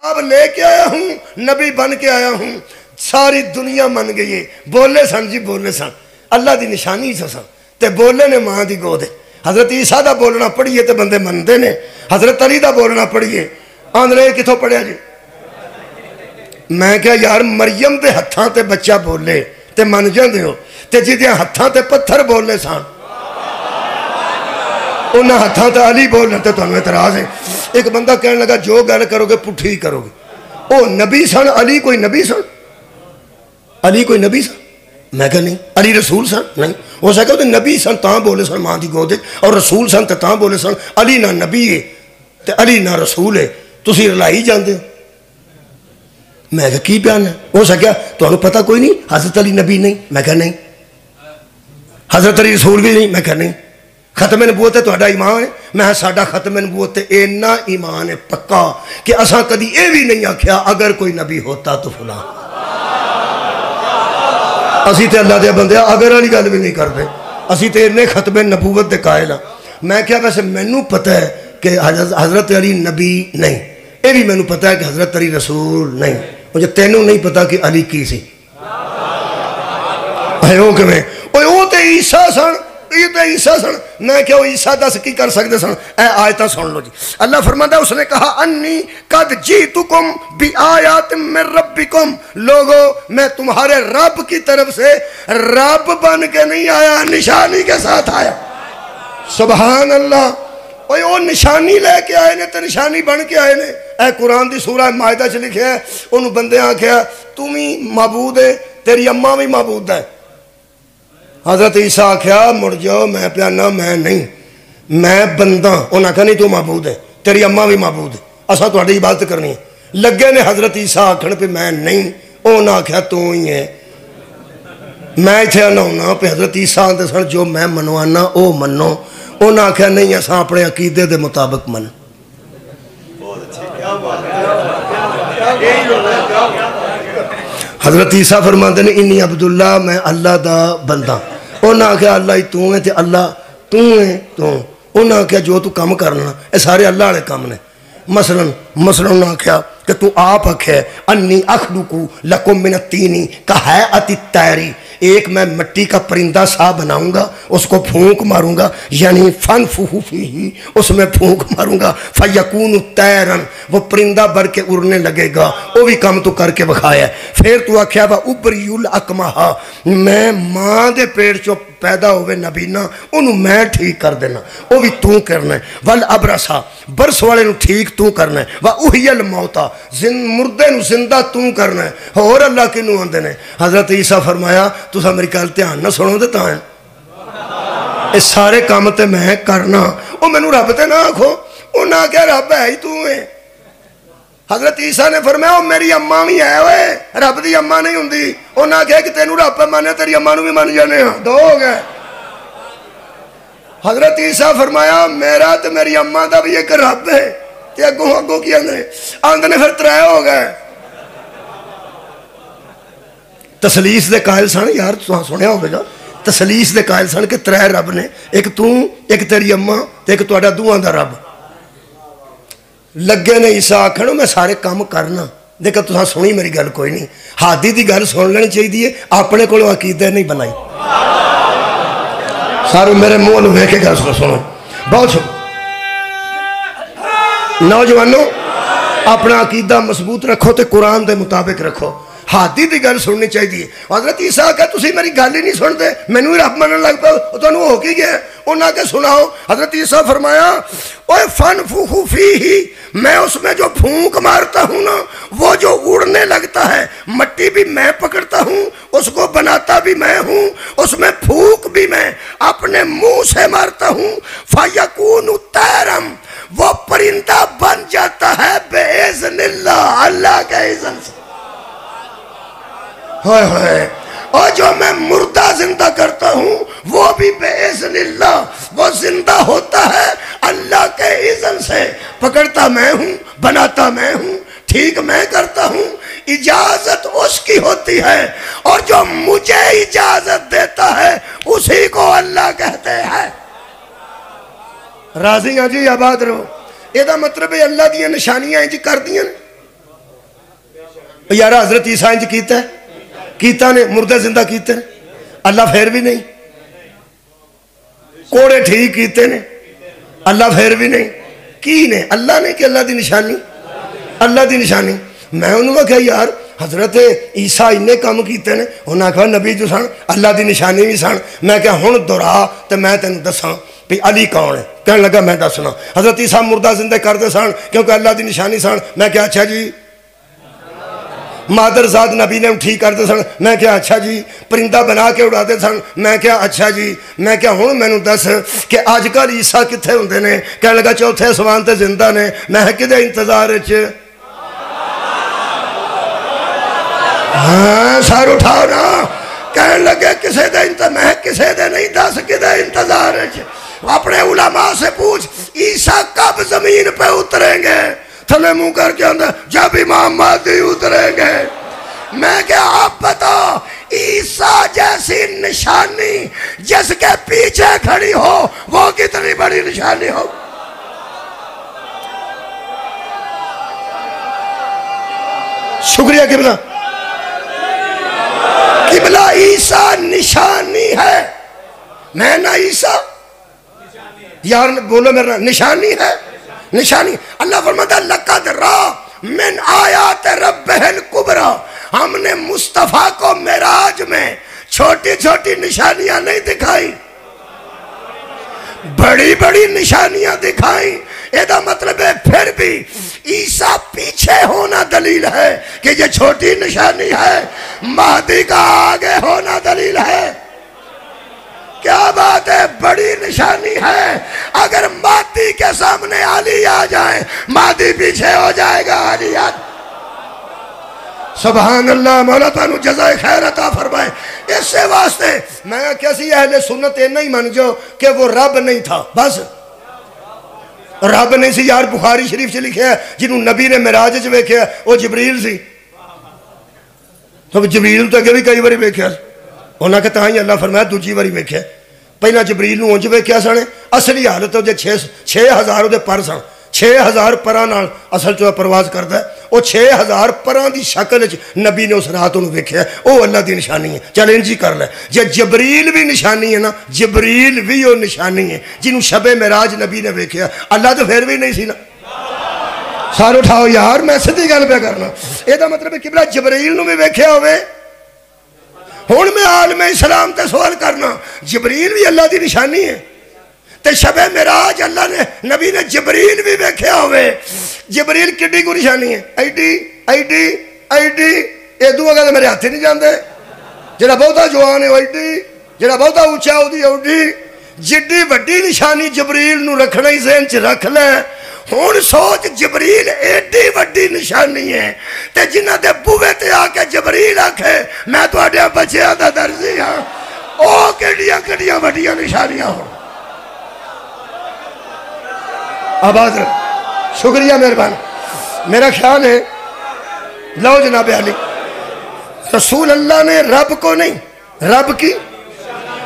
اب لے کے آیا ہوں، نبی بن کے آیا ہوں، ساری دنیا من گئی ہے۔ بولے سن جی بولے سن، اللہ دی نشانی سن تے بولے نے ماں دی گود۔ حضرت عیسیٰ دا بولنا پڑھیے تے بندے مندے نے، حضرت علی دا بولنا پڑھیے آندھنے کتھوں پڑھیا جی؟ میں کہا یار مریم دے ہتھاں تے بچہ بولے تے من جاندے ہو، تے جدیاں ہتھاں تے پتھر بولنے سان انہاں ہتھاں تے علی بولنے تے تو انہوں اعتراض ہے۔ ایک بندہ کہنے لگا جو گل کرو گے پٹھی کرو گے، او نبی سن، علی کوئی نبی سن؟ علی کوئی نبی سن؟ میں کہا نہیں۔ علی رسول سن؟ نہیں۔ ہو سکتا کہ نبی سن تاں بولے سن ماں دی گودے، اور رسول سن تے تاں بولے سن۔ علی نہ نبی ہے تے علی نہ رسول ہے، تسی رلائی جاندے ہو۔ میں کہا کی بیان ہے؟ ہو سکیا تو انہوں پتہ کوئی نہیں حضرت علی نبی نہیں؟ میں کہا نہیں۔ حضرت علی رسول بھی نہیں؟ میں کہا نہیں۔ ختم نبوت ہے تہاڈا ایمان ہے؟ میں ساڈا ختم نبوت ہے اینا ایمان ہے پکا کہ اساں کدی اے بھی نہیں آکھیا اگر کوئی نبی ہوتا تو فلاں۔ اسی تے اللہ دے بندے اگر والی گل بھی نہیں کرتے، اسی تے اینے ختم نبوت دے قائل ہاں۔ میں کیا ویسے مینوں پتہ ہے کہ حضرت علی نبی نہیں، اے بھی مینوں پتہ ہے کہ حضرت علی رسول نہیں، مجھے تینوں نہیں پتا کہ علی کی سی او کہ میں او تے عیسیٰ سن، یہ تے عیسیٰ سن۔ میں کیا وہ عیسیٰ دس کی کر سکتے سن؟ اے آیتہ سن لو جی۔ اللہ فرماتا ہے اس نے کہا انی قد جیتکم بی آیات من ربکم، لوگو میں تمہارے رب کی طرف سے رب بن کے نہیں آیا، نشانی کے ساتھ آیا۔ سبحان اللہ۔ وہ نشانی لے کے آئے نے تے نشانی بن کے آئے نے۔ اے قرآن دی سورہ مائدہ چ لکھے ہے انہوں بندے آکھیا تم ہی معبود ہے، تیری اماں بھی معبود ہے۔ حضرت عیسیٰ آکھیا مڑ جاؤ، میں پیانا میں نہیں، میں بندہ۔ انہاں کہا نہیں تو معبود ہے، تیری اماں بھی معبود ہے، اساں تہاڈی عبادت کرنی ہے۔ لگے نے حضرت عیسیٰ آکھن پہ میں نہیں، انہاں آکھیا تو ہی ہے۔ میں ایتھے آنا ہونا پہ حضرت عیسیٰ آندے سن جو میں منوانا او منو، انہاں آکھیا نہیں اساں اپنے عقیدے دے مطابق من۔ حضرت عیسیٰ فرماتے ہیں انی عبداللہ، میں اللہ دا بندہ۔ انہاں آکھیا اللہ ہی تو ہے تے اللہ تو ہے تو۔ انہاں آکھیا جو تو کام کرنا اے سارے اللہ والے کام نے۔ مثلا انہاں آکھیا کہ تو آپ آکھے انی اخلقو لکم من الطین کہیئۃ الطیر، ایک میں مٹی کا پرندہ سا بناؤں گا، اس کو پھونک ماروں گا، یعنی فنفخ فیہ، اس میں پھونک ماروں گا، فیکون طیرا، وہ پرندہ بر کے اڑنے لگے گا۔ وہ بھی کام تو کر کے بکھایا ہے۔ پھر تو آکھیا وا ابری الاکمہا، میں ماں دے پیڑ چو پیدا ہوئے نبینا انہوں میں ٹھیک کر دینا، وہ بھی تو کرنا ہے۔ والابرسا، برس والے نو ٹھیک تو کرنا ہے۔ وَأُحْيَ الْمَوْتَى، مردے نو زندہ تو کرنا ہے۔ اور اللہ کی نو آندے نے۔ حضرت عیسیٰ فرمایا تو سا میری کہل دھیان نہ سنو دیتا ہے، اس سارے کام تے میں کرنا۔ وہ میں نو رب تے نہ آکھو، وہ نہ کہہ رب ہے ہی تو ہے۔ حضرت عیسیٰ نے فرمایا وہ میری اماں بھی ہے وے، رب دی اماں نہیں ہوندی۔ وہ نہ کہے کہ تینوں رب پہ مانے تیری اماں نو بھی مان جانے ہاں، دو ہو گئے۔ حضرت عیسیٰ فرمایا میرا تے میری اماں دا بھی ایک رب ہے، تے اگوں کی آندھنے پھر ترے ہو گئے۔ تسلیس دے قائل سن، یار تو سنیا ہوگا گا، تسلیس دے قائل سن کہ ترے رب نے، ایک تو، ایک تیری اماں تے ایک توڑا دوہاں دا رب۔ لگے نے عیسیٰ آکھنو میں سارے کام کرنا۔ دیکھا تو سنی میری گل کوئی نہیں، ہادی دی گل سن لینی چاہیے، اپنے کو عقیدے نہیں بنائی۔ سارے میرے منہ نو ویکھ کے گل سنو، بہت سنو۔ نوجوانوں اپنا عقیدہ مضبوط رکھو تے قرآن دے مطابق رکھو، ہادی دی گل سننی چاہیے۔ حضرت عیسیٰ کہا تسی میری گل ہی نہیں سنتے، میں نو رب منن لگ پا، تو انہوں ہو کی گیا، انہاں کے سناؤ۔ حضرت عیسیٰ فرمایا اوہ فنفخ فیہ، میں اس میں جو پھونک مارتا ہوں نا وہ جو اڑنے لگتا ہے، مٹی بھی میں پکڑتا ہوں، اس کو بناتا بھی میں ہوں، اس میں پھونک بھی میں اپنے منہ سے مارتا ہوں، فیکون طیرا، وہ پرندہ بن جاتا ہے بِإِذْنِ اللہ، اللہ کے اذن سے۔ ہوئے ہوئے، اور جو میں مردہ زندہ کرتا ہوں وہ بھی بِإِذْنِ اللہ، وہ زندہ ہوتا ہے اللہ کے اذن سے۔ پکڑتا میں ہوں، بناتا میں ہوں، ٹھیک میں کرتا ہوں، اجازت اس کی ہوتی ہے، اور جو مجھے اجازت دیتا ہے اسی کو اللہ کہتے ہیں۔ راضی ہیں جی آباد رہو۔ یہ دا مطلب ہے اللہ دیا نشانیاں جی کر دیا نے، یار حضرت عیسیٰ انج کیتا نے، مردے زندہ کیتے نے، اللہ پھر بھی نہیں، کوڑے ٹھیک کیتے نے، اللہ پھر بھی نہیں، کی نے؟ اللہ نے کہ اللہ دی نشانی؟ اللہ دی نشانی۔ میں انہوں نے کہا یار حضرت عیسیٰ انہیں کام کیتے نے، انہوں نے کہا نبی جو سن اللہ دی نشانی بھی سن۔ میں کہا ہن دورا تو میں تینوں دساں بھی علی کون ہے؟ کہنے لگا میں دسنا، حضرت عیسیٰ مردہ زندہ کرتے سن کیونکہ اللہ دی نشانی سن۔ میں کہا اچھا جی مادر زاد نبی نے ٹھیک کرتے سن۔ میں کہا اچھا جی پرندہ بنا کے اڑاتے سن۔ میں کہا اچھا جی۔ میں کہا ہوں میں دس کہ آج کل عیسیٰ کتھے ہوندے نے؟ کہنے لگا چوتھے اسمان تے زندہ نے۔ میں کدے انتظار ہاں سار اٹھاؤ نا۔ کہنے لگے کسے دے انتظار، میں کسے دے نہیں دس کدے انتظار اپنے علماء سے پوچھ عیسیٰ کب زمین پہ اتریں گے؟ تھلے منہ کر کے اندر جب امام مہدی اتریں گے۔ میں کیا آپ بتاؤ عیسیٰ جیسی نشانی جس کے پیچھے کھڑی ہو وہ کتنی بڑی نشانی ہو؟ شکریہ قبلہ۔ قبلہ عیسیٰ نشانی ہے، میں نہ عیسیٰ یار بولو میرا نشانی ہے، نشانی۔ اللہ فرماتا ہے لَقَدْ رَأَى مِنْ آیاتِ رَبِّهِ الْکُبْرَى، ہم نے مصطفیٰ کو معراج میں چھوٹی چھوٹی نشانیاں نہیں دکھائی، بڑی بڑی نشانیاں دکھائیں۔ یہ مطلب ہے پھر بھی عیسیٰ پیچھے ہونا دلیل ہے کہ یہ چھوٹی نشانی ہے، مہدی کا آگے ہونا دلیل ہے۔ کیا بات ہے، بڑی نشانی ہے۔ اگر مہدی کے سامنے علی آ جائیں مہدی پیچھے ہو جائے گا، علی آ سبحان اللہ۔ مولا تانوں جزائے خیر عطا فرمائے۔ اس سے واسطے میں کیسی اہل سنت نہیں مان جو کہ وہ رب نہیں تھا، بس رب نہیں سی۔ یار بخاری شریف سے لکھے ہے جنہوں نبی نے معراج وچ ویکھیا وہ جبریل سی، تو جبریل تو اگے بھی کئی باری ویکھیا، انہاں کہ تاں ہی اللہ فرمایا دوجی باری ویکھیا۔ پہلا جبریل نوں اونج ویکھیا سن، اصلی حالت دے 6000 دے پر سن، 6000 پراں نال اصل چ پرواز کردا ہے، او 6000 پراں دی شکل وچ نبی نے اس رات نوں ویکھیا، او اللہ دی نشانی ہے۔ چل انج ہی کر لے، جے جبریل بھی نشانی ہے نا، جبریل بھی او نشانی ہے جنوں شب معراج نبی نے ویکھیا، اللہ تو پھر بھی نہیں سی نا۔ سارے اٹھاؤ یار، میں سیدھی گل پہ کرنا۔ اے دا مطلب ہے قبلہ جبریل نوں بھی ویکھیا ہوئے۔ ہن میں عالم اسلام تے سوال کرنا، جبریل بھی اللہ دی نشانی ہے تے شب معراج اللہ نے نبی نے جبریل بھی ویکھیا ہوئے، جبریل کڈی کو نشانی ہے؟ ایڈی ادو اگے میرے ہاتھ نہیں جاندے، جڑا بہتا جوان ہے ایڈی، جڑا بہتا اونچا اودی ایڈی، جڈی وڈی نشانی جبریل نو رکھنا ہی ذہن چ رکھ لے۔ ہن سوچ جبریل ایڈی وڈی نشانی ہے تے جنہاں دے بوے تے آ کے جبریل آکھے میں تہاڈے بچیاں دا درزی ہاں، او کیڑیاں کیڑیاں وڈیاں نشانیاں ہو۔ آباد رہے، شکریہ مہربان۔ میرا خیال ہے لو جناب علی، رسول اللہ نے رب کو نہیں، رب کی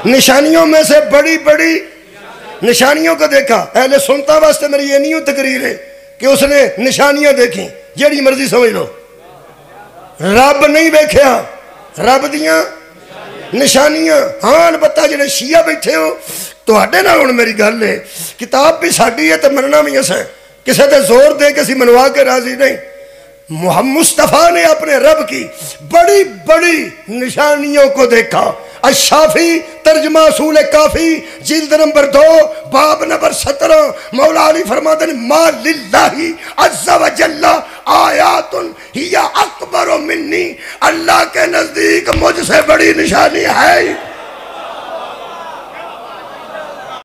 نشانیوں میں سے بڑی بڑی نشانیوں کو دیکھا۔ اہل سنتا واسطے میری یہ نہیں تقریر ہے کہ اس نے نشانیاں دیکھیں، جیڑی مرضی سمجھ لو، رب نہیں ویکھیا، رب دیاں نشانیاں۔ ہاں البتہ جنہیں شیعہ بیٹھے ہو تو ہڈے نہ ہون میری گل ہے، کتاب بھی ساڈی ہے تو مننا بھی اسے کسے تے زور دے کسی منوا کے راضی نہیں۔ محمد مصطفیٰ نے اپنے رب کی بڑی بڑی نشانیوں کو دیکھا۔ الشافی ترجمہ اصول کافی جلد نمبر 2 باب نمبر 17، مولا علی فرماتے ہیں ما للہ عز و جل آیات ہی اکبر منی، اللہ کے نزدیک مجھ سے بڑی نشانی ہے۔